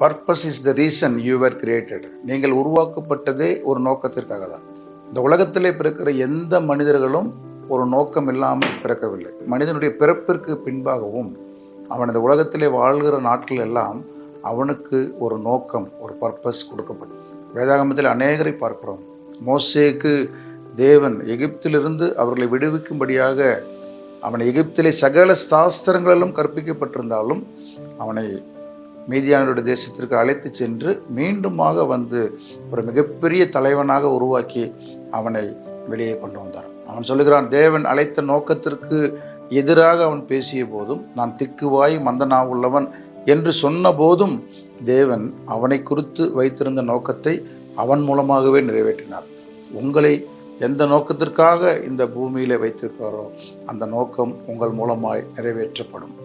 Purpose is the reason you were created. நீங்கள் உருவாக்கப்பட்டதே ஒரு நோக்கத்திற்காக தான். இந்த உலகத்திலே பிறக்கிற எந்த மனிதர்களும் ஒரு நோக்கம் இல்லாமல் பிறக்கவில்லை. மனிதனுடைய பிறப்பிற்கு பின்பாகவும் அவன் இந்த உலகத்திலே வாழ்கிற நாட்கள் எல்லாம் அவனுக்கு ஒரு நோக்கம், ஒரு பர்பஸ் கொடுக்கப்படும். வேதாகமத்தில் அநேகரை பார்க்கிறோம். மோசேக்கு தேவன் எகிப்திலிருந்து அவர்களை விடுவிக்கும்படியாக அவனை எகிப்திலே சகல சாஸ்திரங்களிலும் கற்பிக்கப்பட்டிருந்தாலும் அவனை மீதியானவருடைய தேசத்திற்கு அழைத்து சென்று மீண்டுமாக வந்து ஒரு மிகப்பெரிய தலைவனாக உருவாக்கி அவனை வெளியே கொண்டு வந்தார். அவன் சொல்லுகிறான், தேவன் அழைத்த நோக்கத்திற்கு எதிராக அவன் பேசிய போதும், நான் திக்குவாய் மந்தனா உள்ளவன் என்று சொன்ன போதும் தேவன் அவனை குறித்து வைத்திருந்த நோக்கத்தை அவன் மூலமாகவே நிறைவேற்றினார். உங்களை எந்த நோக்கத்திற்காக இந்த பூமியிலே வைத்திருக்கிறாரோ அந்த நோக்கம் உங்கள் மூலமாய் நிறைவேற்றப்படும்.